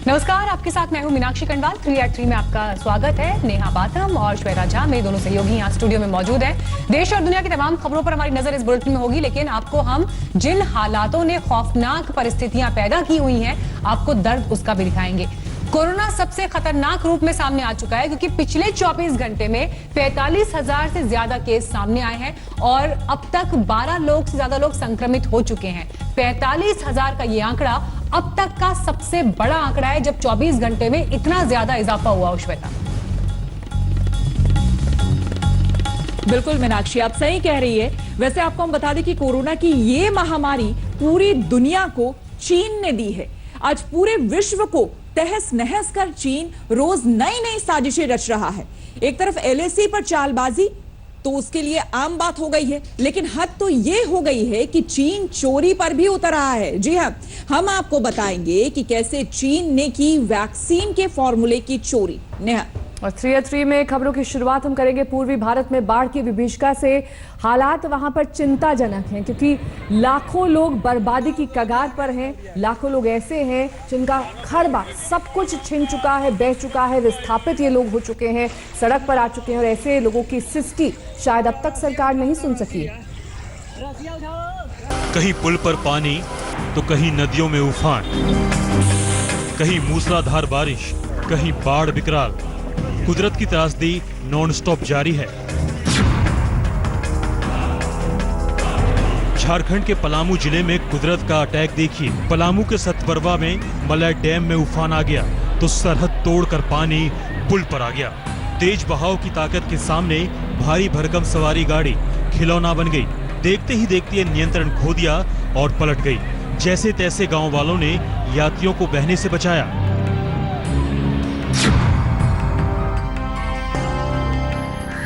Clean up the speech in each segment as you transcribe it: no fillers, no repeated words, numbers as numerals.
नमस्कार, आपके साथ मैं हूं मीनाक्षी खंडवाल। 3 at 3 में आपका स्वागत है। नेहा बाथम और श्वेता झा मेरे दोनों सहयोगी यहाँ स्टूडियो में मौजूद हैं। देश और दुनिया की तमाम खबरों पर हमारी नजर इस बुलेटिन में होगी, लेकिन आपको हम जिन हालातों ने खौफनाक परिस्थितियां पैदा की हुई हैं, आपको दर्द उसका भी दिखाएंगे। कोरोना सबसे खतरनाक रूप में सामने आ चुका है, क्योंकि पिछले 24 घंटे में 45,000 से ज्यादा केस सामने आए हैं और अब तक 12 लोग से ज्यादा लोग संक्रमित हो चुके हैं। 45,000 का ये आंकड़ा अब तक का सबसे बड़ा आंकड़ा है, जब 24 घंटे में इतना ज्यादा इजाफा हुआ। श्वेता, बिल्कुल मीनाक्षी, आप सही कह रही है। वैसे आपको हम बता दें कि कोरोना की ये महामारी पूरी दुनिया को चीन ने दी है। आज पूरे विश्व को तहस नहस कर चीन रोज नई नई साजिशें रच रहा है। एक तरफ एलएसी पर चालबाजी तो उसके लिए आम बात हो गई है, लेकिन हद तो ये हो गई है कि चीन चोरी पर भी उतर रहा है। जी हां, हम आपको बताएंगे कि कैसे चीन ने की वैक्सीन के फॉर्मूले की चोरी। नेहा, और 3 at 3 में खबरों की शुरुआत हम करेंगे पूर्वी भारत में बाढ़ की विभीषिका से। हालात वहां पर चिंताजनक हैं, क्योंकि लाखों लोग बर्बादी की कगार पर हैं। लाखों लोग ऐसे हैं जिनका घर बार सब कुछ छिन चुका है, बह चुका है, विस्थापित ये लोग हो चुके हैं, सड़क पर आ चुके हैं, और ऐसे लोगों की सिसकी शायद अब तक सरकार नहीं सुन सकी है। कहीं पुल पर पानी तो कहीं नदियों में उफान, कहीं मूसलाधार बारिश, कहीं बाढ़ विकराल। कुदरत की त्रासदी नॉन स्टॉप जारी है। झारखंड के पलामू जिले में कुदरत का अटैक देखिए। पलामू के सतबरवा में मलय डैम में उफान आ गया तो सरहद तोड़कर पानी पुल पर आ गया। तेज बहाव की ताकत के सामने भारी भरकम सवारी गाड़ी खिलौना बन गई। देखते ही देखते ये नियंत्रण खो दिया और पलट गई। जैसे तैसे गांव वालों ने यात्रियों को बहने से बचाया।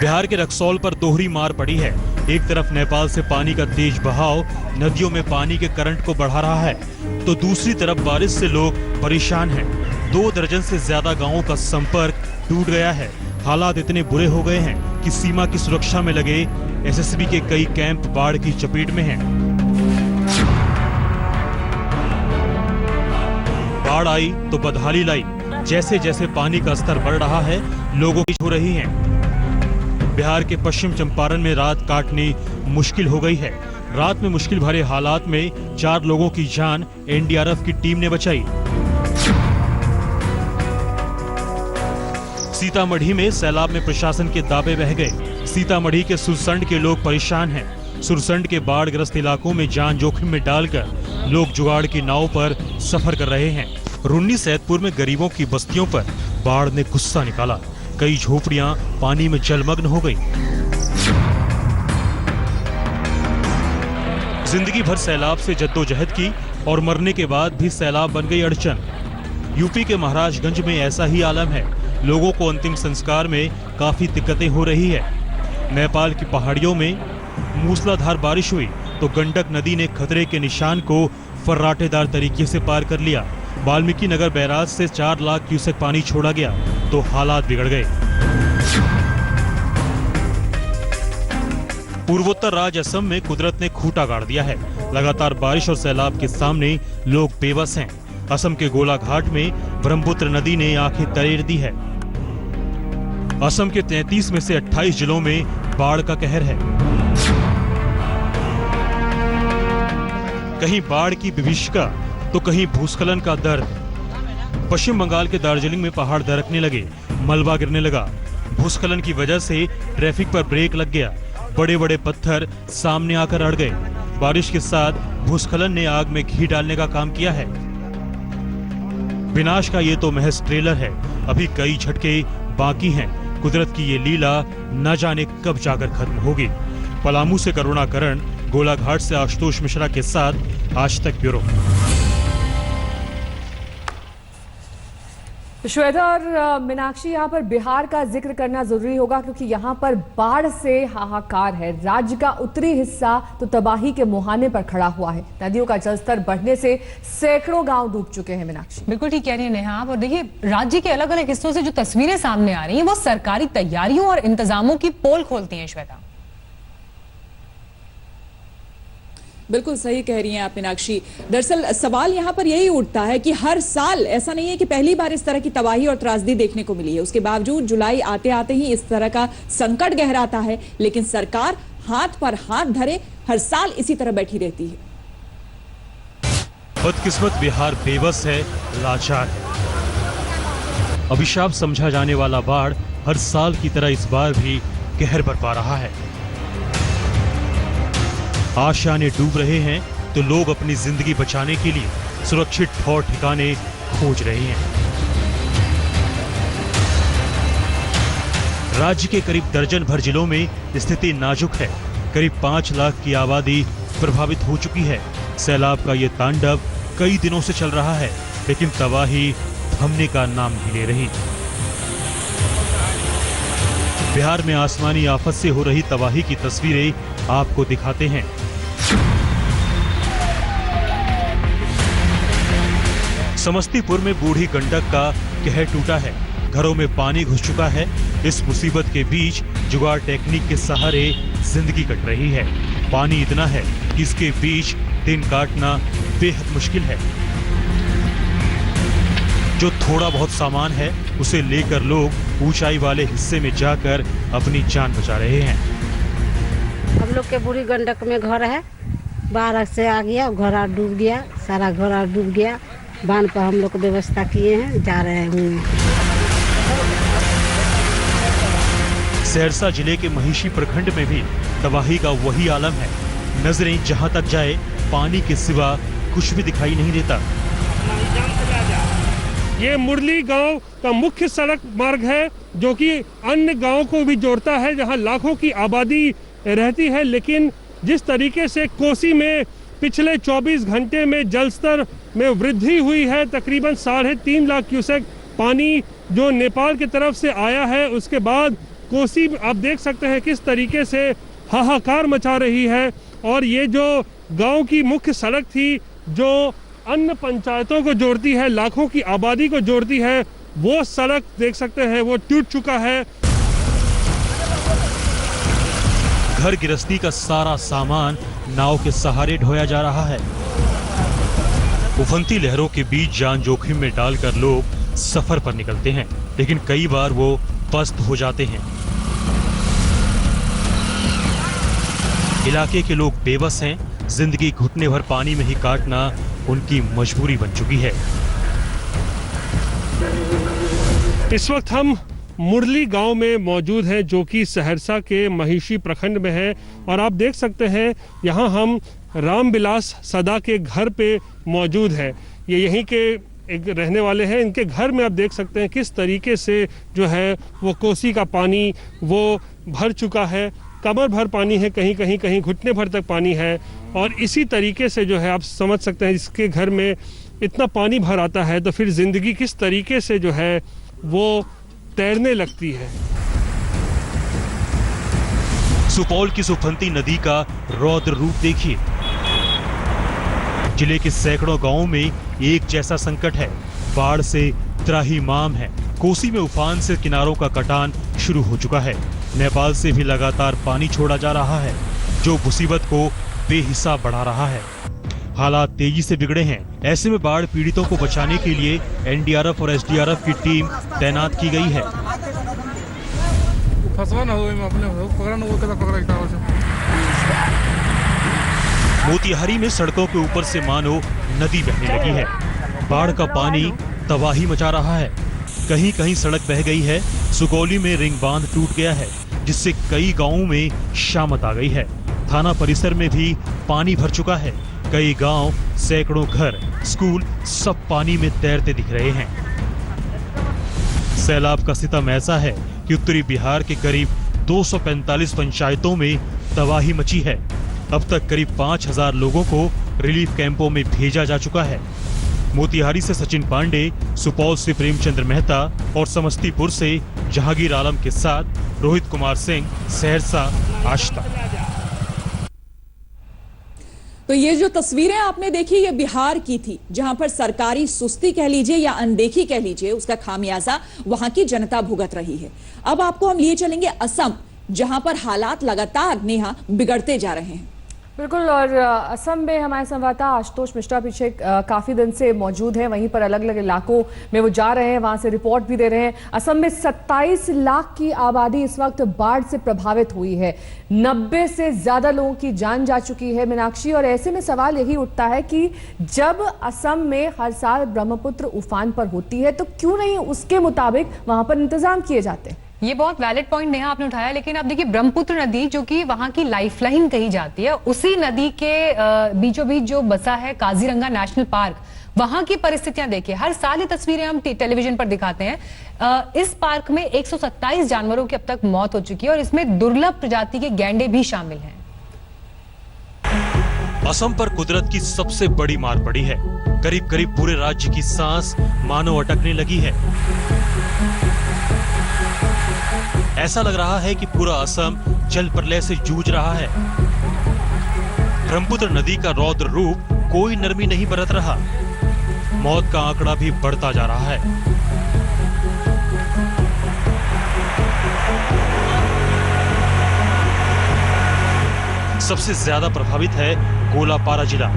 बिहार के रक्सौल पर दोहरी मार पड़ी है। एक तरफ नेपाल से पानी का तेज बहाव नदियों में पानी के करंट को बढ़ा रहा है, तो दूसरी तरफ बारिश से लोग परेशान हैं। 2 दर्जन से ज्यादा गांवों का संपर्क टूट गया है। हालात इतने बुरे हो गए हैं कि सीमा की सुरक्षा में लगे एसएसबी के कई कैंप बाढ़ की चपेट में हैं। बाढ़ आई तो बदहाली लाई। जैसे जैसे पानी का स्तर बढ़ रहा है, लोगों की हो रही है। बिहार के पश्चिम चंपारण में रात काटनी मुश्किल हो गई है। रात में मुश्किल भरे हालात में 4 लोगों की जान एनडीआरएफ की टीम ने बचाई। सीतामढ़ी में सैलाब में प्रशासन के दावे बह गए। सीतामढ़ी के सुरसंड के लोग परेशान हैं। सुरसंड के बाढ़ग्रस्त इलाकों में जान जोखिम में डालकर लोग जुगाड़ की नाव पर सफर कर रहे हैं। रुन्नी सैदपुर में गरीबों की बस्तियों पर बाढ़ ने गुस्सा निकाला। कई झोपड़ियां पानी में जलमग्न हो गई। जिंदगी भर सैलाब से जद्दोजहद की और मरने के बाद भी सैलाब बन गई अड़चन। यूपी के महाराजगंज में ऐसा ही आलम है। लोगों को अंतिम संस्कार में काफी दिक्कतें हो रही है। नेपाल की पहाड़ियों में मूसलाधार बारिश हुई तो गंडक नदी ने खतरे के निशान को फर्राटेदार तरीके से पार कर लिया। वाल्मीकि नगर बैराज से 4 लाख क्यूसेक पानी छोड़ा गया तो हालात बिगड़ गए। पूर्वोत्तर राज्य असम में कुदरत ने खूंटा गाड़ दिया है। लगातार बारिश और सैलाब के सामने लोग बेबस हैं। असम के गोलाघाट में ब्रह्मपुत्र नदी ने आंखें तरेर दी है। असम के 33 में से 28 जिलों में बाढ़ का कहर है। कहीं बाढ़ की विभीषिका तो कहीं भूस्खलन का दर्द। पश्चिम बंगाल के दार्जिलिंग में पहाड़ दरकने लगे, मलबा गिरने लगा। भूस्खलन की वजह से ट्रैफिक पर ब्रेक लग गया। बड़े बड़े पत्थर सामने आकर अड़ गए। बारिश के साथ भूस्खलन ने आग में घी डालने का काम किया है। विनाश का ये तो महज ट्रेलर है, अभी कई झटके बाकी हैं। कुदरत की ये लीला न जाने कब जाकर खत्म होगी। पलामू से करुणा करण, गोलाघाट से आशुतोष मिश्रा के साथ आज तक ब्यूरो। श्वेता और मीनाक्षी, यहाँ पर बिहार का जिक्र करना जरूरी होगा, क्योंकि यहाँ पर बाढ़ से हाहाकार है। राज्य का उत्तरी हिस्सा तो तबाही के मुहाने पर खड़ा हुआ है। नदियों का जलस्तर बढ़ने से सैकड़ों गांव डूब चुके हैं। मीनाक्षी, बिल्कुल ठीक कह रही है नेहा आप। और देखिए, राज्य के अलग अलग हिस्सों से जो तस्वीरें सामने आ रही हैं, वो सरकारी तैयारियों और इंतजामों की पोल खोलती हैं। श्वेता, बिल्कुल सही कह रही हैं आप मीनाक्षी। दरअसल सवाल यहाँ पर यही उठता है कि हर साल ऐसा नहीं है कि पहली बार इस तरह की तबाही और त्रासदी देखने को मिली है, उसके बावजूद जुलाई आते आते ही इस तरह का संकट गहराता है, लेकिन सरकार हाथ पर हाथ धरे हर साल इसी तरह बैठी रहती है। बदकिस्मत बिहार बेबस है, लाचार है। अभिशाप समझा जाने वाला बाढ़ हर साल की तरह इस बार भी कहर बरपा रहा है। आशाएं डूब रहे हैं तो लोग अपनी जिंदगी बचाने के लिए सुरक्षित ठौर ठिकाने खोज रहे हैं। राज्य के करीब दर्जन भर जिलों में स्थिति नाजुक है। करीब 5 लाख की आबादी प्रभावित हो चुकी है। सैलाब का ये तांडव कई दिनों से चल रहा है, लेकिन तबाही थमने का नाम नहीं ले रही। बिहार में आसमानी आफत से हो रही तबाही की तस्वीरें आपको दिखाते हैं। समस्तीपुर में बूढ़ी गंडक का कहर टूटा है। घरों में पानी घुस चुका है। इस मुसीबत के बीच जुगाड़ टेक्निक के सहारे जिंदगी कट रही है। पानी इतना है कि इसके बीच दिन काटना बेहद मुश्किल है। जो थोड़ा बहुत सामान है उसे लेकर लोग ऊंचाई वाले हिस्से में जाकर अपनी जान बचा रहे हैं। हम लोग के बूढ़ी गंडक में घर है, बाढ़ से आ गया, घर डूब गया, सारा घर डूब गया। बांध पर हम लोग को व्यवस्था किए हैं, जा रहे हैं। सहरसा जिले के महिषी प्रखंड में भी तबाही का वही आलम है। नजरें जहां तक जाए पानी के सिवा कुछ भी दिखाई नहीं देता। ये मुरली गांव का मुख्य सड़क मार्ग है जो कि अन्य गांव को भी जोड़ता है, जहां लाखों की आबादी रहती है। लेकिन जिस तरीके से कोसी में पिछले 24 घंटे में जलस्तर में वृद्धि हुई है, तकरीबन 3.5 लाख क्यूसेक पानी जो नेपाल की तरफ से आया है, उसके बाद कोसी आप देख सकते हैं किस तरीके से हाहाकार मचा रही है। और ये जो गांव की मुख्य सड़क थी जो अन्य पंचायतों को जोड़ती है, लाखों की आबादी को जोड़ती है, वो सड़क देख सकते हैं वो टूट चुका है। घर गृहस्थी का सारा सामान नाव के सहारे ढोया जा रहा है। उफनती लहरों के बीच जान जोखिम में डालकर लोग सफर पर निकलते हैं, लेकिन कई बार वो पस्त हो जाते हैं। इलाके के लोग बेबस हैं। जिंदगी घुटने भर पानी में ही काटना उनकी मजबूरी बन चुकी है। इस वक्त हम मुरली गांव में मौजूद हैं जो कि सहरसा के महिषी प्रखंड में है। और आप देख सकते हैं यहाँ हम रामविलास सदा के घर पे मौजूद है। ये यहीं के एक रहने वाले हैं। इनके घर में आप देख सकते हैं किस तरीके से जो है वो कोसी का पानी वो भर चुका है। कमर भर पानी है, कहीं कहीं कहीं घुटने भर तक पानी है। और इसी तरीके से जो है आप समझ सकते हैं इसके घर में इतना पानी भर आता है तो फिर जिंदगी किस तरीके से जो है वो तैरने लगती है। सुपौल की सुफनती नदी का रौद्र रूप देखिए। जिले के सैकड़ों गांवों में एक जैसा संकट है। बाढ़ से त्राहिमाम है। कोसी में उफान से किनारों का कटान शुरू हो चुका है। नेपाल से भी लगातार पानी छोड़ा जा रहा है जो मुसीबत को बेहिसाब बढ़ा रहा है। हालात तेजी से बिगड़े हैं। ऐसे में बाढ़ पीड़ितों को बचाने के लिए एनडीआरएफ और एसडीआरएफ की टीम तैनात की गई है। मोतिहारी में सड़कों के ऊपर से मानो नदी बहने लगी है। बाढ़ का पानी तबाही मचा रहा है। कहीं कहीं सड़क बह गई है। सुगौली में रिंग बांध टूट गया है जिससे कई गांवों में शामत आ गई है। थाना परिसर में भी पानी भर चुका है। कई गांव, सैकड़ों घर, स्कूल सब पानी में तैरते दिख रहे हैं। सैलाब का सितम ऐसा है कि उत्तरी बिहार के करीब 245 पंचायतों में तबाही मची है। अब तक करीब 5000 लोगों को रिलीफ कैंपों में भेजा जा चुका है। मोतिहारी से सचिन पांडे, सुपौल से प्रेमचंद्र मेहता और समस्तीपुर से जहांगीर आलम के साथ रोहित कुमार सिंह, सहरसा, आज तक। तो ये जो तस्वीरें आपने देखी ये बिहार की थी, जहां पर सरकारी सुस्ती कह लीजिए या अनदेखी कह लीजिए, उसका खामियाजा वहां की जनता भुगत रही है। अब आपको हम लिए चलेंगे असम, जहां पर हालात लगातार नेहा बिगड़ते जा रहे हैं। बिल्कुल। और असम में हमारे संवाददाता आशुतोष मिश्रा पीछे काफी दिन से मौजूद हैं, वहीं पर अलग अलग इलाकों में वो जा रहे हैं, वहां से रिपोर्ट भी दे रहे हैं। असम में 27 लाख की आबादी इस वक्त बाढ़ से प्रभावित हुई है, 90 से ज्यादा लोगों की जान जा चुकी है मीनाक्षी। और ऐसे में सवाल यही उठता है कि जब असम में हर साल ब्रह्मपुत्र उफान पर होती है तो क्यों नहीं उसके मुताबिक वहां पर इंतजाम किए जाते हैं। ये बहुत वैलिड पॉइंट नेहा आपने उठाया, लेकिन आप देखिए ब्रह्मपुत्र नदी जो कि वहां की लाइफलाइन कही जाती है, उसी नदी के बीचों बीच जो बसा है काजीरंगा नेशनल पार्क, वहां की परिस्थितियां देखिए। हर साल ये तस्वीरें हम टेलीविजन पर दिखाते हैं। इस पार्क में 127 जानवरों की अब तक मौत हो चुकी है और इसमें दुर्लभ प्रजाति के गैंडे भी शामिल हैं। असम पर कुदरत की सबसे बड़ी मार पड़ी है। करीब करीब पूरे राज्य की सांस मानो अटकने लगी है। ऐसा लग रहा है कि पूरा असम जल प्रलय से जूझ रहा है। ब्रह्मपुत्र नदी का रौद्र रूप कोई नरमी नहीं बरत रहा। मौत का आंकड़ा भी बढ़ता जा रहा है। सबसे ज्यादा प्रभावित है गोलापारा जिला।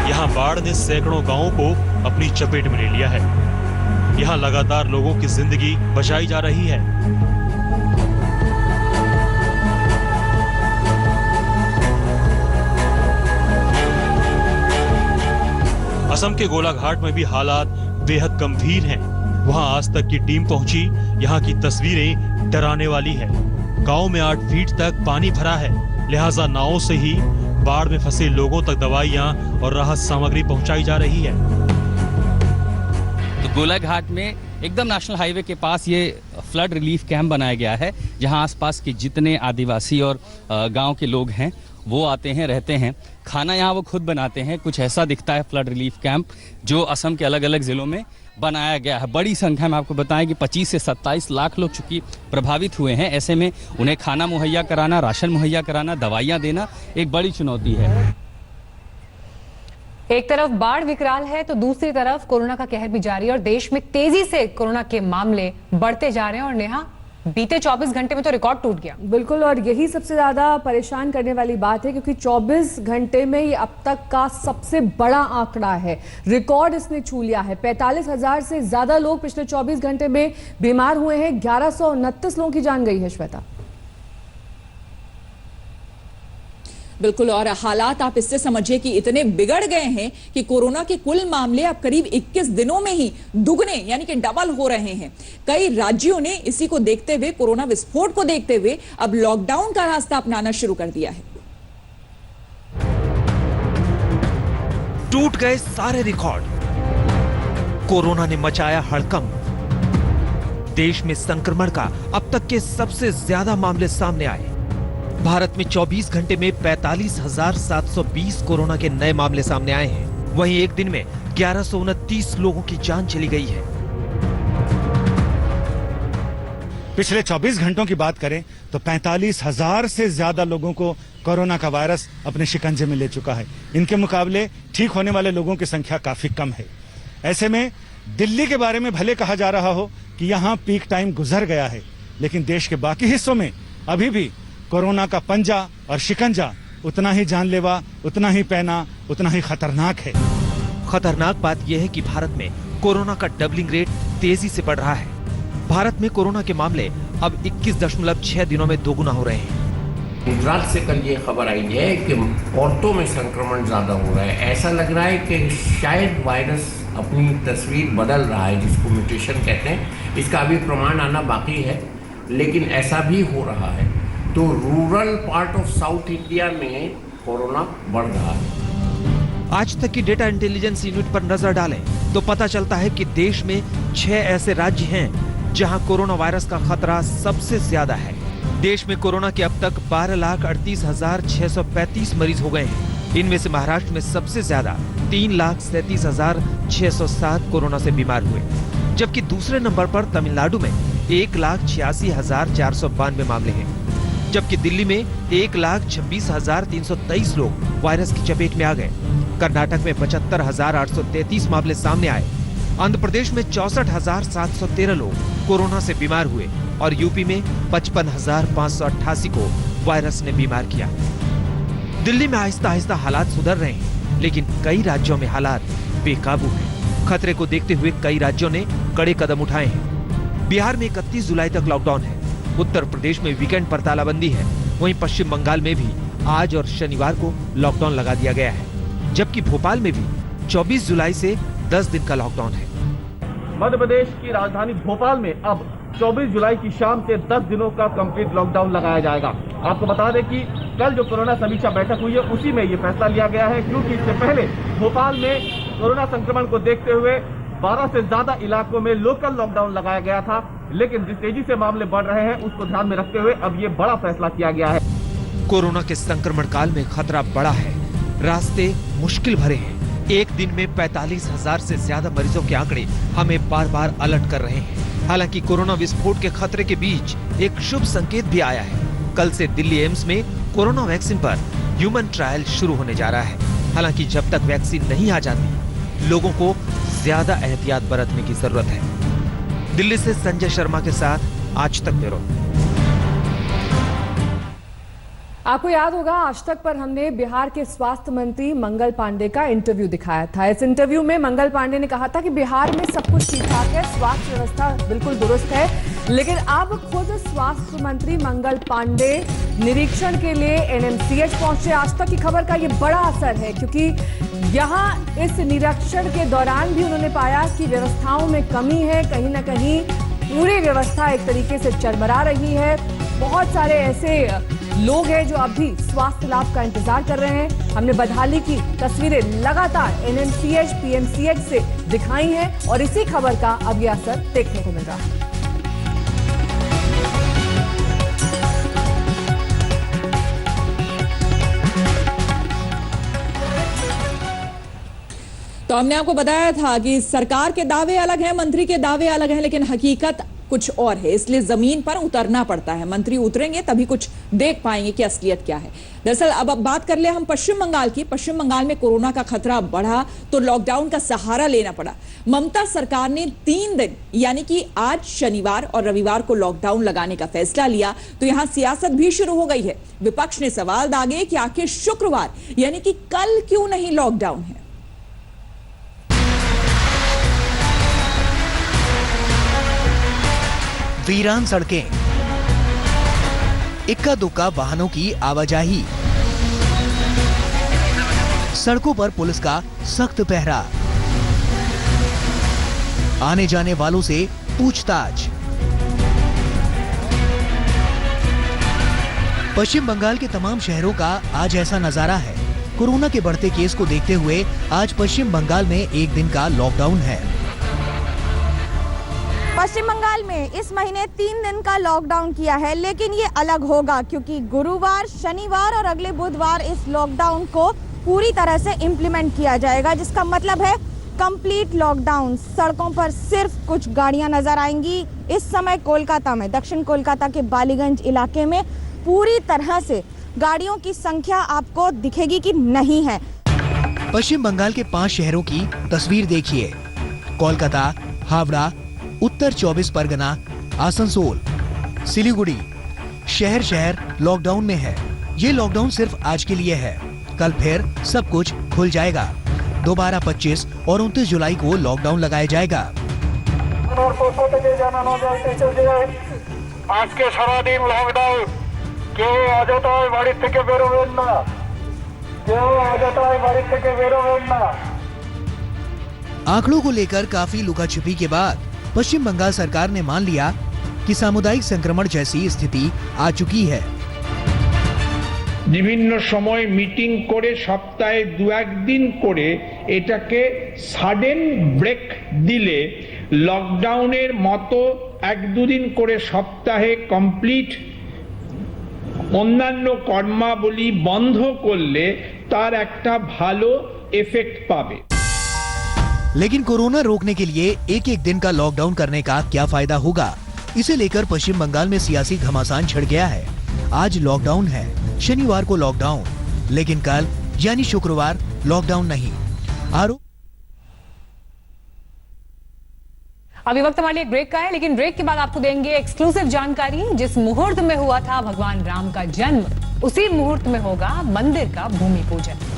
यहां बाढ़ ने सैकड़ों गांवों को अपनी चपेट में ले लिया है। यहां लगातार लोगों की जिंदगी बचाई जा रही है। असम के गोलाघाट में भी हालात बेहद गंभीर हैं। वहां आज तक की टीम पहुंची। यहां की तस्वीरें डराने वाली है। गांव में 8 फीट तक पानी भरा है, लिहाजा नावों से ही बाढ़ में फंसे लोगों तक दवाइयां और राहत सामग्री पहुंचाई जा रही है। तो गोलाघाट में एकदम नेशनल हाईवे के पास ये फ्लड रिलीफ कैंप बनाया गया है, जहां आसपास के जितने आदिवासी और गांव के लोग हैं वो आते हैं, रहते हैं। खाना यहाँ वो खुद बनाते हैं। कुछ ऐसा दिखता है फ्लड रिलीफ कैंप जो असम के अलग अलग जिलों में बनाया गया है। बड़ी संख्या में आपको बताएं कि 25 से 27 लाख लोग चूंकि प्रभावित हुए हैं। ऐसे में उन्हें खाना मुहैया कराना, राशन मुहैया कराना, दवाइयाँ देना एक बड़ी चुनौती है। एक तरफ बाढ़ विकराल है तो दूसरी तरफ कोरोना का कहर भी जारी है और देश में तेजी से कोरोना के मामले बढ़ते जा रहे हैं। और नेहा, बीते 24 घंटे में तो रिकॉर्ड टूट गया। बिल्कुल, और यही सबसे ज्यादा परेशान करने वाली बात है क्योंकि 24 घंटे में ये अब तक का सबसे बड़ा आंकड़ा है। रिकॉर्ड इसने छू लिया है। 45,000 से ज्यादा लोग पिछले 24 घंटे में बीमार हुए हैं। 1129 लोगों की जान गई है। श्वेता, बिल्कुल, और हालात आप इससे समझिए कि इतने बिगड़ गए हैं कि कोरोना के कुल मामले अब करीब 21 दिनों में ही दुगने यानी कि डबल हो रहे हैं। कई राज्यों ने इसी को देखते हुए, कोरोना विस्फोट को देखते हुए अब लॉकडाउन का रास्ता अपनाना शुरू कर दिया है। टूट गए सारे रिकॉर्ड। कोरोना ने मचाया हड़कंप। देश में संक्रमण का अब तक के सबसे ज्यादा मामले सामने आए। भारत में 24 घंटे में 45,720 कोरोना के नए मामले सामने आए हैं। वहीं एक दिन में 1129 लोगों की जान चली गई है। पिछले 24 घंटों की बात करें तो 45,000 से ज्यादा लोगों को कोरोना का वायरस अपने शिकंजे में ले चुका है। इनके मुकाबले ठीक होने वाले लोगों की संख्या काफी कम है। ऐसे में दिल्ली के बारे में भले कहा जा रहा हो कि यहाँ पीक टाइम गुजर गया है, लेकिन देश के बाकी हिस्सों में अभी भी कोरोना का पंजा और शिकंजा उतना ही जानलेवा, उतना ही पैना, उतना ही खतरनाक है। खतरनाक बात यह है कि भारत में कोरोना का डबलिंग रेट तेजी से बढ़ रहा है। भारत में कोरोना के मामले अब 21.6 दिनों में दोगुना हो रहे हैं। गुजरात से कल ये खबर आई है कि औरतों में संक्रमण ज्यादा हो रहा है। ऐसा लग रहा है कि शायद वायरस अपनी तस्वीर बदल रहा है, जिसको म्यूटेशन कहते हैं। इसका अभी प्रमाण आना बाकी है, लेकिन ऐसा भी हो रहा है। तो rural part of south India में कोरोना बढ़ रहा है। आज तक की डेटा इंटेलिजेंस यूनिट पर नजर डालें तो पता चलता है कि देश में 6 ऐसे राज्य हैं जहां कोरोना वायरस का खतरा सबसे ज्यादा है। देश में कोरोना के अब तक 12,38,635 मरीज हो गए हैं। इनमें से महाराष्ट्र में सबसे ज्यादा 3,37,607 कोरोना से बीमार हुए, जबकि दूसरे नंबर पर तमिलनाडु में 1,86,492 मामले हैं, जबकि दिल्ली में 1,26,323 लोग वायरस की चपेट में आ गए। कर्नाटक में 75,833 मामले सामने आए। आंध्र प्रदेश में 64,713 लोग कोरोना से बीमार हुए और यूपी में 55,588 को वायरस ने बीमार किया। दिल्ली में आहिस्ता आहिस्ता हालात सुधर रहे हैं, लेकिन कई राज्यों में हालात बेकाबू हैं। खतरे को देखते हुए कई राज्यों ने कड़े कदम उठाए हैं। बिहार में 31 जुलाई तक लॉकडाउन है। उत्तर प्रदेश में वीकेंड पर तालाबंदी है। वहीं पश्चिम बंगाल में भी आज और शनिवार को लॉकडाउन लगा दिया गया है, जबकि भोपाल में भी 24 जुलाई से 10 दिन का लॉकडाउन है। मध्य प्रदेश की राजधानी भोपाल में अब 24 जुलाई की शाम से 10 दिनों का कंप्लीट लॉकडाउन लगाया जाएगा। आपको बता दें कि कल जो कोरोना समीक्षा बैठक हुई है उसी में ये फैसला लिया गया है, क्योंकि इससे पहले भोपाल में कोरोना संक्रमण को देखते हुए 12 से ज्यादा इलाकों में लोकल लॉकडाउन लगाया गया था, लेकिन जिस तेजी से मामले बढ़ रहे हैं उसको ध्यान में रखते हुए अब ये बड़ा फैसला किया गया है। कोरोना के संक्रमण काल में खतरा बड़ा है, रास्ते मुश्किल भरे हैं। एक दिन में 45,000 से ज्यादा मरीजों के आंकड़े हमें बार बार अलर्ट कर रहे हैं। हालांकि कोरोना विस्फोट के खतरे के बीच एक शुभ संकेत भी आया है। कल से दिल्ली एम्स में कोरोना वैक्सीन पर ह्यूमन ट्रायल शुरू होने जा रहा है। हालांकि जब तक वैक्सीन नहीं आ जाती, लोगों को ज्यादा एहतियात बरतने की जरूरत है। दिल्ली से संजय शर्मा के साथ आज तक ब्यूरो। आपको याद होगा आज तक पर हमने बिहार के स्वास्थ्य मंत्री मंगल पांडे का इंटरव्यू दिखाया था। इस इंटरव्यू में मंगल पांडे ने कहा था कि बिहार में सब कुछ ठीक ठाक है, स्वास्थ्य व्यवस्था बिल्कुल दुरुस्त है। लेकिन अब खुद स्वास्थ्य मंत्री मंगल पांडे निरीक्षण के लिए एनएमसीएच पहुंचे। आज तक की खबर का ये बड़ा असर है, क्योंकि यहाँ इस निरीक्षण के दौरान भी उन्होंने पाया कि व्यवस्थाओं में कमी है। कहीं ना कहीं पूरी व्यवस्था एक तरीके से चरमरा रही है। बहुत सारे ऐसे लोग हैं जो अब भी स्वास्थ्य लाभ का इंतजार कर रहे हैं। हमने बदहाली की तस्वीरें लगातार एनएमसीएच, पीएमसीएच से दिखाई हैं और इसी खबर का अब यह असर देखने को मिल रहा है। तो हमने आपको बताया था कि सरकार के दावे अलग हैं, मंत्री के दावे अलग हैं, लेकिन हकीकत कुछ और है। इसलिए जमीन पर उतरना पड़ता है। मंत्री उतरेंगे तभी कुछ देख पाएंगे कि असलियत क्या है। दरअसल अब बात कर ले हम पश्चिम बंगाल की। पश्चिम बंगाल में कोरोना का खतरा बढ़ा तो लॉकडाउन का सहारा लेना पड़ा। ममता सरकार ने 3 दिन यानी कि आज शनिवार और रविवार को लॉकडाउन लगाने का फैसला लिया, तो यहां सियासत भी शुरू हो गई है। विपक्ष ने सवाल दागे कि आखिर शुक्रवार यानी कि कल क्यों नहीं लॉकडाउन है। वीरान सड़कें, इक्का दुक्का वाहनों की आवाजाही, सड़कों पर पुलिस का सख्त पहरा, आने जाने वालों से पूछताछ। पश्चिम बंगाल के तमाम शहरों का आज ऐसा नजारा है। कोरोना के बढ़ते केस को देखते हुए आज पश्चिम बंगाल में एक दिन का लॉकडाउन है। पश्चिम बंगाल में इस महीने 3 दिन का लॉकडाउन किया है, लेकिन ये अलग होगा क्योंकि गुरुवार, शनिवार और अगले बुधवार इस लॉकडाउन को पूरी तरह से इम्प्लीमेंट किया जाएगा, जिसका मतलब है कंप्लीट लॉकडाउन। सड़कों पर सिर्फ कुछ गाड़ियां नजर आएंगी। इस समय कोलकाता में, दक्षिण कोलकाता के बालीगंज इलाके में पूरी तरह से गाड़ियों की संख्या आपको दिखेगी कि नहीं है। पश्चिम बंगाल के 5 शहरों की तस्वीर देखिए। कोलकाता, हावड़ा, उत्तर 24 परगना, आसनसोल, सिलीगुड़ी, शहर शहर लॉकडाउन में है। ये लॉकडाउन सिर्फ आज के लिए है। कल फिर सब कुछ खुल जाएगा। दोबारा 25 और 29 जुलाई को लॉकडाउन लगाया जाएगा। आज के सारा दिन लॉकडाउन, क्यों अजताय बाड़ी থেকে বেরোবেন না, क्यों अजताय बाड़ी থেকে বেরোবেন না। आंकड़ों को लेकर काफी लुकाछुपी के बाद पश्चिम बंगाल सरकार ने मान लिया कि सामुदायिक संक्रमण जैसी स्थिति आ चुकी है। বিভিন্ন সময় মিটিং করে সপ্তাহে 2-1 দিন করে এটাকে সাডেন ব্রেক দিলে লকডাউনের মতো 1-2 দিন করে সপ্তাহে কমপ্লিট অন্যান্য কর্মাবলী বন্ধ করলে তার একটা ভালো এফেক্ট পাবে। लेकिन कोरोना रोकने के लिए एक एक दिन का लॉकडाउन करने का क्या फायदा होगा, इसे लेकर पश्चिम बंगाल में सियासी घमासान छिड़ गया है। आज लॉकडाउन है, शनिवार को लॉकडाउन, लेकिन कल यानी शुक्रवार लॉकडाउन नहीं। आरोप अभी वक्त हमारे लिए एक ब्रेक का है, लेकिन ब्रेक के बाद आपको देंगे एक्सक्लूसिव जानकारी। जिस मुहूर्त में हुआ था भगवान राम का जन्म, उसी मुहूर्त में होगा मंदिर का भूमि पूजन।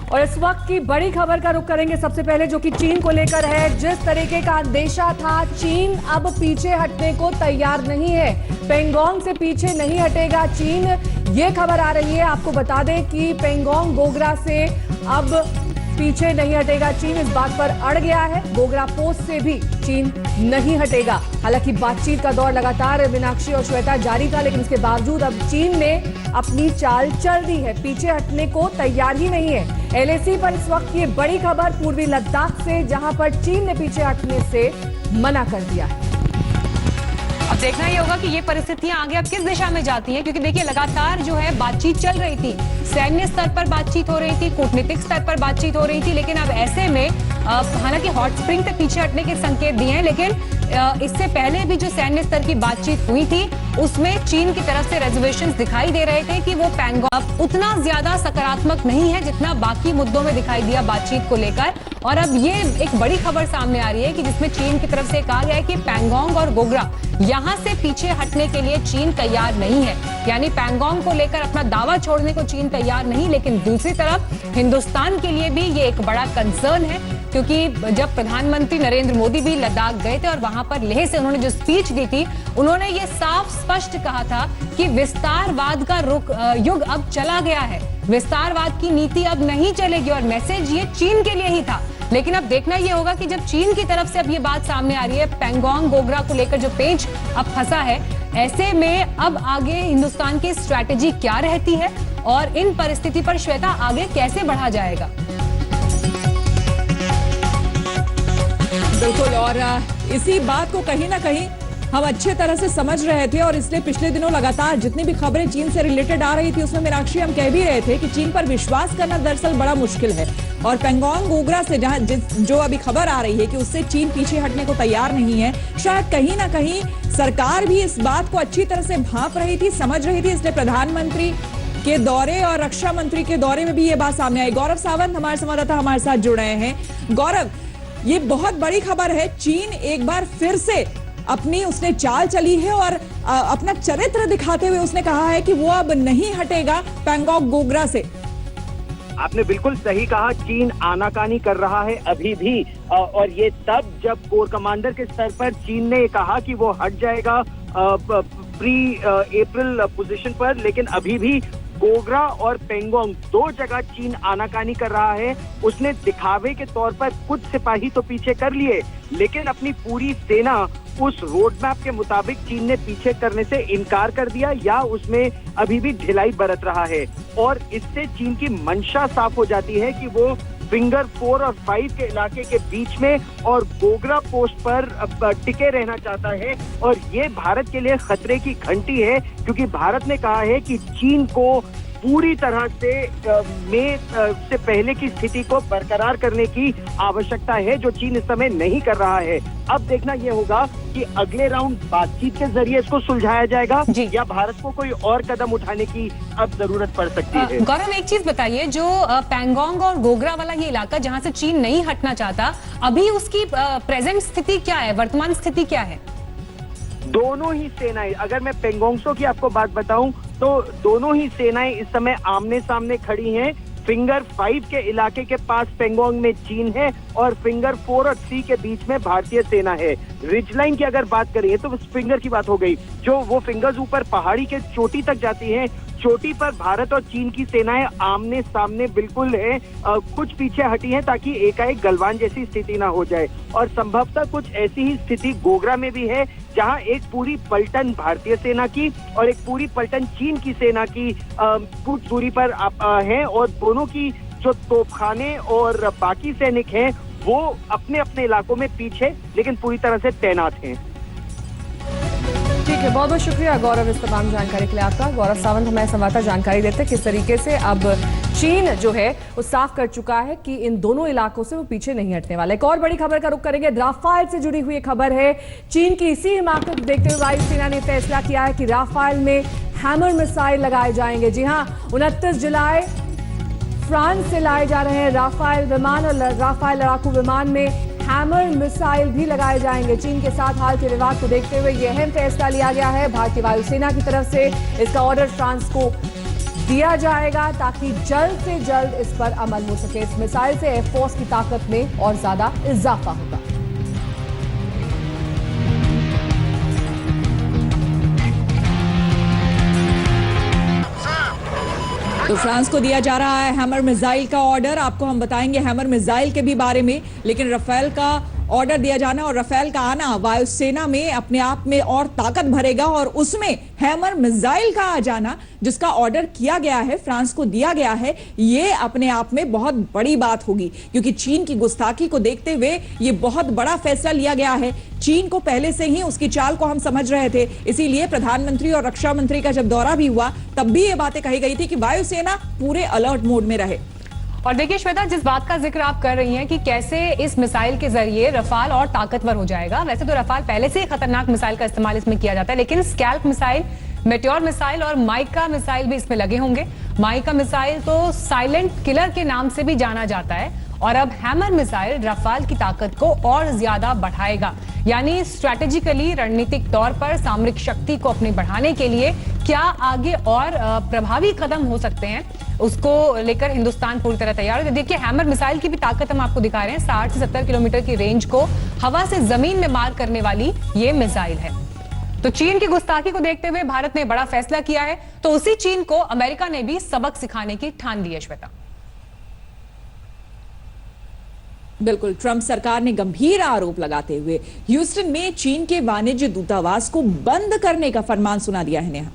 और इस वक्त की बड़ी खबर का रुख करेंगे सबसे पहले, जो कि चीन को लेकर है। जिस तरीके का अंदेशा था, चीन अब पीछे हटने को तैयार नहीं है। पेंगोंग से पीछे नहीं हटेगा चीन, ये खबर आ रही है। आपको बता दें कि पेंगोंग गोगरा से अब पीछे नहीं हटेगा चीन, इस बात पर अड़ गया है। गोगरा पोस्ट से भी चीन नहीं हटेगा। हालांकि बातचीत का दौर लगातार मीनाक्षी और श्वेता जारी था, लेकिन इसके बावजूद अब चीन ने अपनी चाल चल दी है, पीछे हटने को तैयार ही नहीं है। एलएसी पर इस वक्त ये बड़ी खबर पूर्वी लद्दाख से, जहां पर चीन ने पीछे हटने से मना कर दिया है। अब देखना ये होगा कि ये परिस्थितियां आगे अब किस दिशा में जाती हैं, क्योंकि देखिए लगातार जो है बातचीत चल रही थी, सैन्य स्तर पर बातचीत हो रही थी, कूटनीतिक स्तर पर बातचीत हो रही थी, लेकिन अब ऐसे में हालांकि हॉट स्प्रिंग तक पीछे हटने के संकेत दिए हैं, लेकिन इससे पहले भी जो सैन्य स्तर की बातचीत हुई थी उसमें चीन की तरफ से रिजर्वेशंस दिखाई दे रहे थे कि वो पेंगोंग उतना ज्यादा सकारात्मक नहीं है जितना बाकी मुद्दों में दिखाई दिया बातचीत को लेकर। और अब ये एक बड़ी खबर सामने आ रही है कि जिसमें चीन की तरफ से कहा गया है कि पेंगोंग और गोगरा यहां से पीछे हटने के लिए चीन तैयार नहीं है, यानी पेंगोंग को लेकर अपना दावा छोड़ने को चीन तैयार नहीं। लेकिन दूसरी तरफ हिंदुस्तान के लिए भी ये एक बड़ा कंसर्न है, क्योंकि जब प्रधानमंत्री नरेंद्र मोदी भी लद्दाख गए थे और वहां पर लेह से उन्होंने जो स्पीच दी थी, उन्होंने ये साफ स्पष्ट कहा था कि विस्तारवाद का युग अब चला गया है, विस्तारवाद की नीति अब नहीं चलेगी, और मैसेज ये चीन के लिए ही था। लेकिन अब देखना ये होगा कि जब चीन की तरफ से अब ये बात सामने आ रही है, पेंगोंग गोगरा को लेकर जो पेच अब फंसा है, ऐसे में अब आगे हिंदुस्तान की स्ट्रैटेजी क्या रहती है और इन परिस्थिति पर श्वेता आगे कैसे बढ़ा जाएगा। बिल्कुल, और इसी बात को कहीं ना कहीं हम अच्छे तरह से समझ रहे थे, और इसलिए पिछले दिनों लगातार जितनी भी खबरें चीन से रिलेटेड आ रही थी उसमें मीनाक्षी हम कह भी रहे थे कि चीन पर विश्वास करना दरअसल बड़ा मुश्किल है। और पेंगोंग गोगरा से जो अभी खबर आ रही है कि उससे चीन पीछे हटने को तैयार नहीं है, शायद कहीं ना कहीं सरकार भी इस बात को अच्छी तरह से भांप रही थी, समझ रही थी, इसलिए प्रधानमंत्री के दौरे और रक्षा मंत्री के दौरे में भी ये बात सामने आई। गौरव सावंत हमारे संवाददाता हमारे साथ जुड़ रहे हैं। गौरव, ये बहुत बड़ी खबर है, चीन एक बार फिर से अपनी उसने चाल चली है और अपना चरित्र दिखाते हुए उसने कहा है कि वो अब नहीं हटेगा पेंगोंग गोगरा से। आपने बिल्कुल सही कहा, चीन आनाकानी कर रहा है अभी भी, और ये तब जब कोर कमांडर के स्तर पर चीन ने कहा कि वो हट जाएगा प्री अप्रैल पोजीशन पर, लेकिन अभी भी गोगरा और पेंगोंग दो जगह चीन आनाकानी कर रहा है। उसने दिखावे के तौर पर कुछ सिपाही तो पीछे कर लिए, लेकिन अपनी पूरी सेना उस रोड मैप के मुताबिक चीन ने पीछे करने से इनकार कर दिया, या उसमें अभी भी ढिलाई बरत रहा है। और इससे चीन की मंशा साफ हो जाती है कि वो फिंगर 4 और 5 के इलाके के बीच में और गोगरा पोस्ट पर टिके रहना चाहता है। और ये भारत के लिए खतरे की घंटी है, क्योंकि भारत ने कहा है कि चीन को पूरी तरह से मई से पहले की स्थिति को बरकरार करने की आवश्यकता है, जो चीन इस समय नहीं कर रहा है। अब देखना यह होगा कि अगले राउंड बातचीत के जरिए इसको सुलझाया जाएगा या भारत को कोई और कदम उठाने की अब जरूरत पड़ सकती है। गौरव, एक चीज बताइए, जो पेंगोंग और गोगरा वाला ये इलाका जहां से चीन नहीं हटना चाहता, अभी उसकी प्रेजेंट स्थिति क्या है, वर्तमान स्थिति क्या है? दोनों ही सेनाएं, अगर मैं पेंगोंगसो की आपको बात बताऊं तो दोनों ही सेनाएं इस समय आमने सामने खड़ी हैं। फिंगर 5 के इलाके के पास पेंगोंग में चीन है और फिंगर 4 और 3 के बीच में भारतीय सेना है। रिज लाइन की अगर बात करें तो फिंगर की बात हो गई, जो वो फिंगर्स ऊपर पहाड़ी के चोटी तक जाती हैं। चोटी पर भारत और चीन की सेनाएं आमने सामने बिल्कुल है, कुछ पीछे हटी हैं ताकि एकाएक गलवान जैसी स्थिति ना हो जाए। और संभवतः कुछ ऐसी ही स्थिति गोगरा में भी है, जहां एक पूरी पलटन भारतीय सेना की और एक पूरी पलटन चीन की सेना की कुछ दूरी पर है, और दोनों की जो तोपखाने और बाकी सैनिक हैं वो अपने अपने इलाकों में पीछे लेकिन पूरी तरह से तैनात हैं। ठीक है, बहुत बहुत शुक्रिया गौरव इस तमाम जानकारी के लिए आपका। गौरव सावंत हमारे संवाददाता जानकारी देते हैं किस तरीके से अब चीन जो है वो साफ कर चुका है कि इन दोनों इलाकों से वो पीछे नहीं हटने वाला। एक और बड़ी खबर का रुख करेंगे, राफेल से जुड़ी हुई खबर है। चीन की इसी हिमाकत को देखते हुए वायुसेना ने फैसला किया है कि राफेल में हैमर मिसाइल लगाए जाएंगे। जी हाँ, 29 जुलाई फ्रांस से लाए जा रहे हैं राफेल विमान और राफेल लड़ाकू विमान में हैमर मिसाइल भी लगाए जाएंगे। चीन के साथ हाल के विवाद को देखते हुए यह अहम फैसला लिया गया है। भारतीय वायुसेना की तरफ से इसका ऑर्डर फ्रांस को दिया जाएगा ताकि जल्द से जल्द इस पर अमल हो सके। इस मिसाइल से एयरफोर्स की ताकत में और ज्यादा इजाफा होगा। तो फ्रांस को दिया जा रहा है हैमर मिसाइल का ऑर्डर। आपको हम बताएंगे हैमर मिसाइल के भी बारे में, लेकिन राफेल का ऑर्डर दिया जाना और राफेल का आना वायुसेना में अपने आप में और ताकत भरेगा, और उसमें हैमर मिसाइल का आ जाना जिसका ऑर्डर किया गया है, फ्रांस को दिया गया है, ये अपने आप में बहुत बड़ी बात होगी, क्योंकि चीन की गुस्ताखी को देखते हुए ये बहुत बड़ा फैसला लिया गया है। चीन को पहले से ही उसकी चाल को हम समझ रहे थे, इसीलिए प्रधानमंत्री और रक्षा मंत्री का जब दौरा भी हुआ तब भी ये बातें कही गई थी कि वायुसेना पूरे अलर्ट मोड में रहे। और देखिए श्वेता, जिस बात का जिक्र आप कर रही हैं कि कैसे इस मिसाइल के जरिए रफाल और ताकतवर हो जाएगा, वैसे तो रफाल पहले से ही खतरनाक मिसाइल का इस्तेमाल इसमें किया जाता है, लेकिन स्कैल्प मिसाइल, मेटेओर मिसाइल और माइका मिसाइल भी इसमें लगे होंगे। माइका मिसाइल तो साइलेंट किलर के नाम से भी जाना जाता है, और अब हैमर मिसाइल रफाल की ताकत को और ज्यादा बढ़ाएगा। यानी स्ट्रैटेजिकली, रणनीतिक तौर पर सामरिक शक्ति को अपने बढ़ाने के लिए क्या आगे और प्रभावी कदम हो सकते हैं, उसको लेकर हिंदुस्तान पूरी तरह तैयार है। देखिए, हैमर मिसाइल की भी ताकत हम आपको दिखा रहे हैं। 60 से 70 किलोमीटर की रेंज को हवा से जमीन में मार करने वाली ये मिसाइल है। तो चीन की गुस्ताखी को देखते हुए भारत ने बड़ा फैसला किया है, तो उसी चीन को अमेरिका ने भी सबक सिखाने की ठान ली है। श्वेता, बिल्कुल, ट्रंप सरकार ने गंभीर आरोप लगाते हुए ह्यूस्टन में चीन के वाणिज्य दूतावास को बंद करने का फरमान सुना दिया है। नेहा,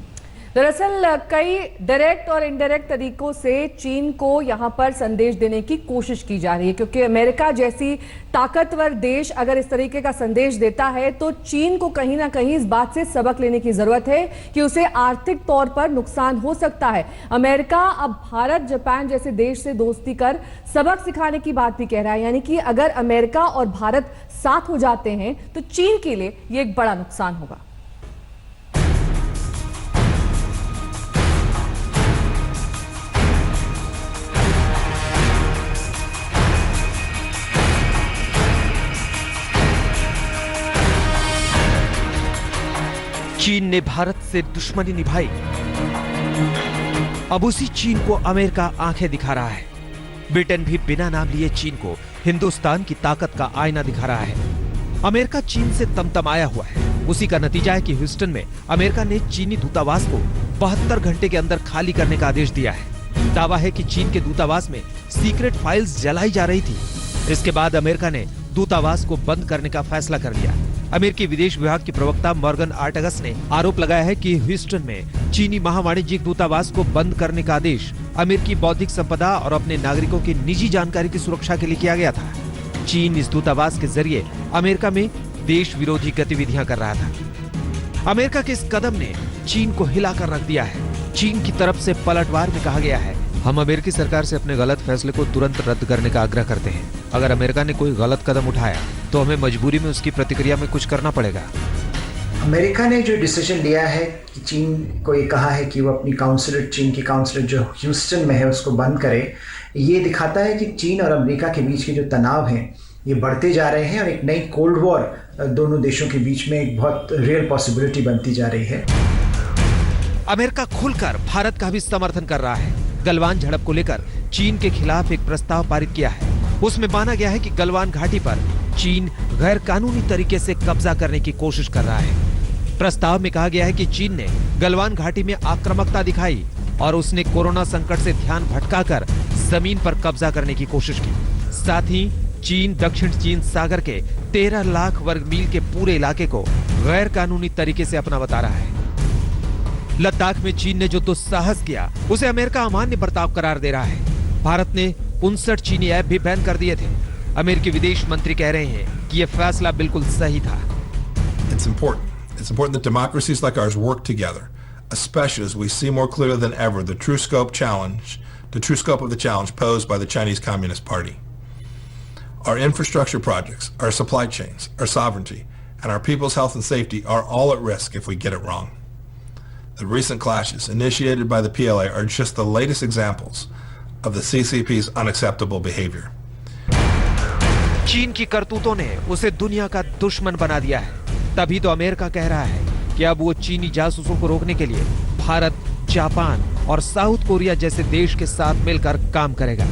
दरअसल कई डायरेक्ट और इनडायरेक्ट तरीकों से चीन को यहां पर संदेश देने की कोशिश की जा रही है, क्योंकि अमेरिका जैसी ताकतवर देश अगर इस तरीके का संदेश देता है तो चीन को कहीं ना कहीं इस बात से सबक लेने की जरूरत है कि उसे आर्थिक तौर पर नुकसान हो सकता है। अमेरिका अब भारत, जापान जैसे देश से दोस्ती कर सबक सिखाने की बात भी कह रहा है, यानी कि अगर अमेरिका और भारत साथ हो जाते हैं तो चीन के लिए यह एक बड़ा नुकसान होगा। चीन ने भारत से दुश्मनी निभाई, अब उसी चीन को अमेरिका आंखें दिखा रहा है। ब्रिटेन भी बिना नाम लिए चीन को हिंदुस्तान की ताकत का आईना दिखा रहा है। अमेरिका चीन से तमतमाया हुआ है। उसी का नतीजा है कि ह्यूस्टन में अमेरिका ने चीनी दूतावास को 72 घंटे के अंदर खाली करने का आदेश दिया है। दावा है कि चीन के दूतावास में सीक्रेट फाइल्स जलाई जा रही थी। इसके बाद अमेरिका ने दूतावास को बंद करने का फैसला कर लिया। अमेरिकी विदेश विभाग के प्रवक्ता मॉर्गन आर्टगस ने आरोप लगाया है कि ह्यूस्टन में चीनी महावाणिज्यिक दूतावास को बंद करने का आदेश अमेरिकी बौद्धिक संपदा और अपने नागरिकों की निजी जानकारी की सुरक्षा के लिए किया गया था। चीन इस दूतावास के जरिए अमेरिका में देश विरोधी गतिविधियां कर रहा था। अमेरिका के इस कदम ने चीन को हिलाकर रख दिया है। चीन की तरफ से पलटवार में कहा गया है, हम अमेरिकी सरकार से अपने गलत फैसले को तुरंत रद्द करने का आग्रह करते हैं। अगर अमेरिका ने कोई गलत कदम उठाया तो हमें मजबूरी में उसकी प्रतिक्रिया में कुछ करना पड़ेगा। अमेरिका ने जो डिसीजन लिया है कि चीन को ये कहा है कि वो अपनी काउंसलेट, चीन की काउंसलेट जो ह्यूस्टन में है उसको बंद करे, ये दिखाता है कि चीन और अमेरिका के बीच के जो तनाव हैं ये बढ़ते जा रहे हैं और एक नई कोल्ड वॉर दोनों देशों के बीच में एक बहुत रियल पॉसिबिलिटी बनती जा रही है। अमेरिका खुलकर भारत का भी समर्थन कर रहा है। गलवान झड़प को लेकर चीन के खिलाफ एक प्रस्ताव पारित किया है। उसमें माना गया है कि गलवान घाटी पर चीन गैर कानूनी तरीके से कब्जा करने की कोशिश कर रहा है। प्रस्ताव में कहा गया है कि चीन ने गलवान घाटी में आक्रामकता दिखाई और उसने कोरोना संकट से ध्यान भटकाकर जमीन पर कब्जा करने की कोशिश की। साथ ही चीन दक्षिण चीन सागर के 13 लाख वर्ग मील के पूरे इलाके को गैर कानूनी तरीके से अपना बता रहा है। लद्दाख में चीन ने जो दुस्साहस किया उसे अमेरिका अमान्य बर्ताव करार दे रहा है। भारत ने 59 चीनी ऐप भी बैन कर दिए थे। अमेरिकी विदेश मंत्री कह रहे हैं कि यह फैसला बिल्कुल सही था। It's important. It's important that democracies like ours work together, especially as we see more clearly than ever the true scope of the challenge posed by the Chinese Communist Party. Our infrastructure projects, our supply chains, our sovereignty, and our people's health and safety are all at risk if we get it wrong. The recent clashes initiated by the PLA are just the latest examples of the CCP's unacceptable behavior. चीन की करतूतों ने उसे दुनिया का दुश्मन बना दिया है। तभी तो अमेरिका कह रहा है कि अब वो चीनी जासूसों को रोकने के लिए भारत, जापान और साउथ कोरिया जैसे देश के साथ मिलकर काम करेगा।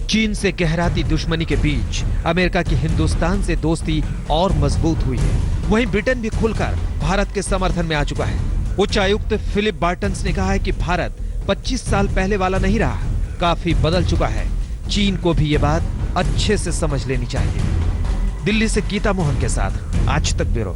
चीन से गहराती दुश्मनी के बीच अमेरिका की हिंदुस्तान से दोस्ती और मजबूत हुई है। वहीं ब्रिटेन भी खुलकर भारत के समर्थन में आ चुका है। उच्चायुक्त फिलिप बार्टन्स ने कहा है कि भारत 25 साल पहले वाला नहीं रहा, काफी बदल चुका है। चीन को भी ये बात अच्छे से समझ लेनी चाहिए। दिल्ली से गीता मोहन के साथ आज तक ब्यूरो।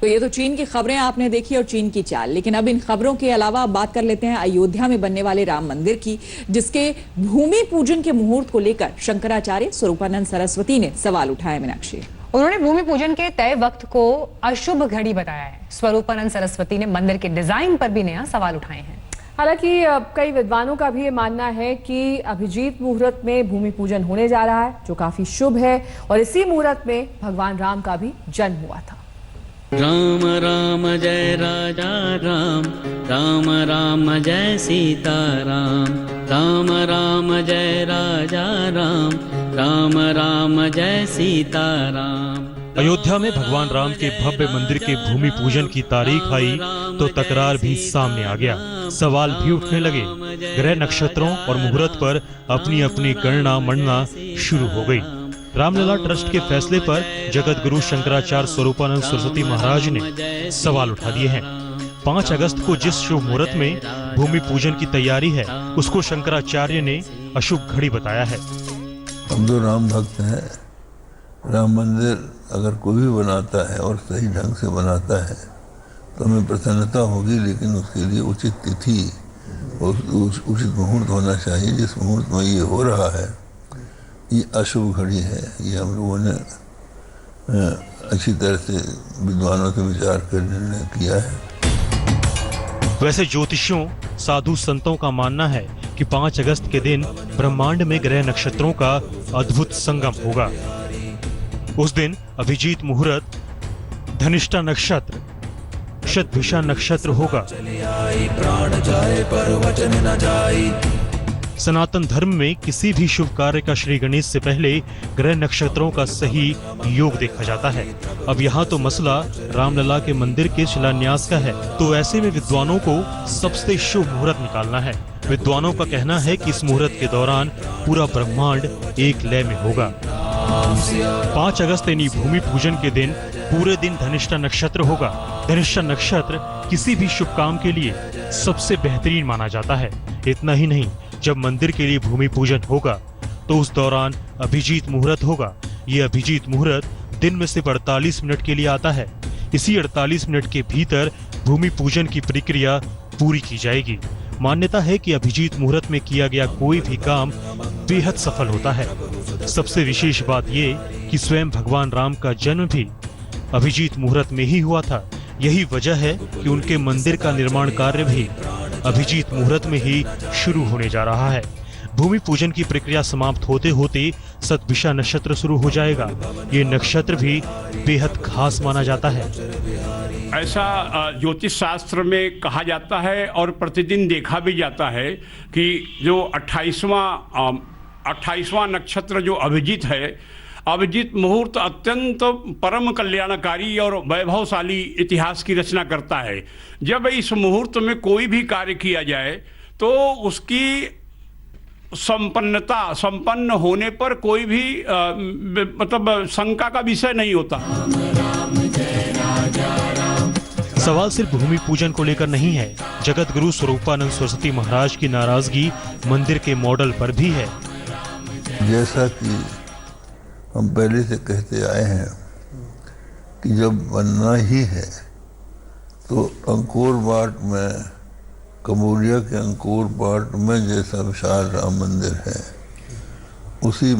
तो ये तो चीन की खबरें आपने देखी और चीन की चाल, लेकिन अब इन खबरों के अलावा बात कर लेते हैं अयोध्या में बनने वाले राम मंदिर की, जिसके भूमि पूजन के मुहूर्त को लेकर शंकराचार्य स्वरूपानंद सरस्वती ने सवाल उठाए। मीनाक्षी, उन्होंने भूमि पूजन के तय वक्त को अशुभ घड़ी बताया है। स्वरूपानंद सरस्वती ने मंदिर के डिजाइन पर भी नया सवाल उठाए हैं। हालांकि कई विद्वानों का भी ये मानना है कि अभिजीत मुहूर्त में भूमि पूजन होने जा रहा है, जो काफी शुभ है, और इसी मुहूर्त में भगवान राम का भी जन्म हुआ था। राम राम जय राजा राम, राम राम जय सीता राम, राम राम जय राजा राम, राम राम जय सीता राम। अयोध्या में भगवान राम के भव्य मंदिर के भूमि पूजन की तारीख आई तो तकरार भी सामने आ गया। सवाल भी उठने लगे। ग्रह नक्षत्रों और मुहूर्त पर अपनी अपनी गणना मणना शुरू हो गई। रामलला ट्रस्ट के फैसले पर जगत गुरु शंकराचार्य स्वरूपानंद सरस्वती महाराज ने सवाल उठा दिए हैं। 5 अगस्त को जिस शुभ मुहूर्त में भूमि पूजन की तैयारी है, उसको शंकराचार्य ने अशुभ घड़ी बताया है। हम तो राम भक्त हैं। राम मंदिर अगर कोई भी बनाता है और सही ढंग से बनाता है तो हमें प्रसन्नता होगी, लेकिन उसके लिए उचित तिथि और उचित मुहूर्त होना चाहिए। जिस मुहूर्त में ये हो रहा है ये अशुभ घड़ी है। ये हम लोगों ने अच्छी तरह से विद्वानों से विचार कर निर्णय किया है। वैसे ज्योतिषियों, साधु संतों का मानना है कि 5 अगस्त के दिन ब्रह्मांड में ग्रह नक्षत्रों का अद्भुत संगम होगा। उस दिन अभिजीत मुहूर्त, धनिष्ठा नक्षत्र, शतभिषा नक्षत्र होगा। सनातन धर्म में किसी भी शुभ कार्य का श्री गणेश से पहले ग्रह नक्षत्रों का सही योग देखा जाता है। अब यहाँ तो मसला रामलला के मंदिर के शिलान्यास का है, तो ऐसे में विद्वानों को सबसे शुभ मुहूर्त निकालना है। विद्वानों का कहना है कि इस मुहूर्त के दौरान पूरा ब्रह्मांड एक लय में होगा। 5 अगस्त यानी भूमि पूजन के दिन पूरे दिन धनिष्ठा नक्षत्र होगा। धनिष्ठा नक्षत्र किसी भी शुभ काम के लिए सबसे बेहतरीन माना जाता है। इतना ही नहीं, जब मंदिर के लिए भूमि पूजन होगा तो उस दौरान अभिजीत मुहूर्त होगा। ये अभिजीत मुहूर्त दिन में सिर्फ 48 मिनट के लिए आता है। इसी 48 मिनट के भीतर भूमि पूजन की प्रक्रिया पूरी की जाएगी। मान्यता है कि अभिजीत मुहूर्त में किया गया कोई भी काम बेहद सफल होता है। सबसे विशेष बात ये कि स्वयं भगवान राम का जन्म भी अभिजीत मुहूर्त में ही हुआ था। यही वजह है कि उनके मंदिर का निर्माण कार्य भी अभिजीत मुहूर्त में ही शुरू होने जा रहा है। भूमि पूजन की प्रक्रिया समाप्त होते होते शतभिषा नक्षत्र शुरू हो जाएगा। ये नक्षत्र भी बेहद खास माना जाता है। ऐसा ज्योतिष शास्त्र में कहा जाता है और प्रतिदिन देखा भी जाता है कि जो 28वां नक्षत्र जो अभिजीत है, अभिजीत मुहूर्त अत्यंत परम कल्याणकारी और वैभवशाली इतिहास की रचना करता है। जब इस मुहूर्त में कोई भी कार्य किया जाए तो उसकी संपन्न होने पर कोई भी मतलब शंका का विषय नहीं होता। सवाल सिर्फ भूमि पूजन को लेकर नहीं है। जगत गुरु स्वरूपानंद सरस्वती महाराज की नाराजगी मंदिर के मॉडल पर भी है। जैसा कि हम पहले से कहते आए हैं कि जब बनना ही है तो अंकोर वाट में, कंबोडिया के अंकोर वाट में जैसा विशाल राम मंदिर है, उसी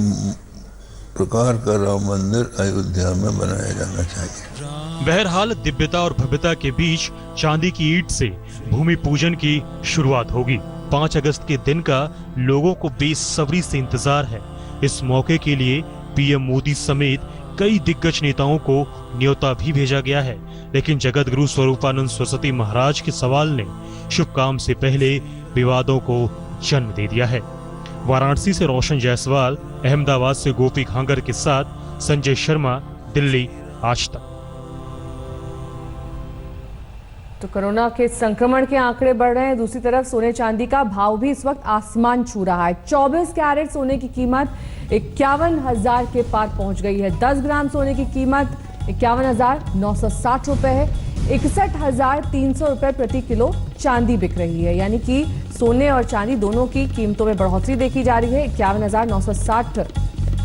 प्रकार का राम मंदिर अयोध्या में बनाया जाना चाहिए। बहरहाल दिव्यता और भव्यता के बीच चांदी की ईंट से भूमि पूजन की शुरुआत होगी। 5 अगस्त के दिन का लोगों को बेसब्री से इंतजार है। इस मौके के लिए पीएम मोदी समेत कई दिग्गज नेताओं को न्योता भी भेजा गया है, लेकिन जगत गुरु स्वरूपानंद सरस्वती महाराज के सवाल ने शुभ काम से पहले विवादों को जन्म दे दिया है। वाराणसी से रोशन जायसवाल, अहमदाबाद से गोपी खांगर के साथ संजय शर्मा, दिल्ली, आज तक। तो कोरोना के संक्रमण के आंकड़े बढ़ रहे हैं, दूसरी तरफ सोने चांदी का भाव भी इस वक्त आसमान छू रहा है। 24 कैरेट सोने की कीमत 51,000 के पार पहुंच गई है। 10 ग्राम सोने की कीमत 51,960 रुपए है। 61,300 रुपए प्रति किलो चांदी बिक रही है, यानी कि सोने और चांदी दोनों की कीमतों में बढ़ोतरी देखी जा रही है। 51,960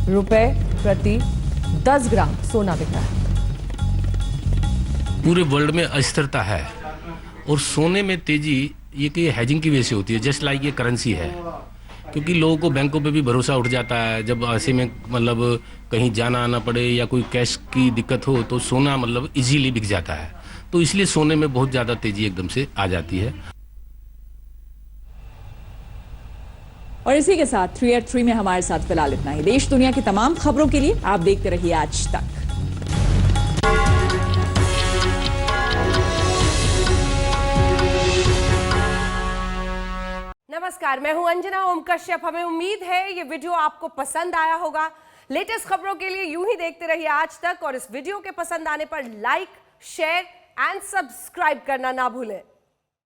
रुपए प्रति 10 ग्राम सोना बिक रहा है। पूरे वर्ल्ड में अस्थिरता है और सोने में तेजी ये कि हेजिंग की वजह से होती है, जस्ट लाइक ये करेंसी है, क्योंकि लोगों को बैंकों पे भी भरोसा उठ जाता है। जब ऐसे में मतलब कहीं जाना आना पड़े या कोई कैश की दिक्कत हो तो सोना मतलब इजीली बिक जाता है, तो इसलिए सोने में बहुत ज़्यादा तेजी एकदम से आ जाती है। और इसी के साथ 3 at 3 में हमारे साथ फिलहाल इतना ही। देश दुनिया की तमाम खबरों के लिए आप देखते रहिए आज तक। नमस्कार, मैं हूं अंजना ओम कश्यप। हमें उम्मीद है ये वीडियो आपको पसंद आया होगा। लेटेस्ट खबरों के लिए यूं ही देखते रहिए आज तक, और इस वीडियो के पसंद आने पर लाइक, शेयर एंड सब्सक्राइब करना ना भूलें।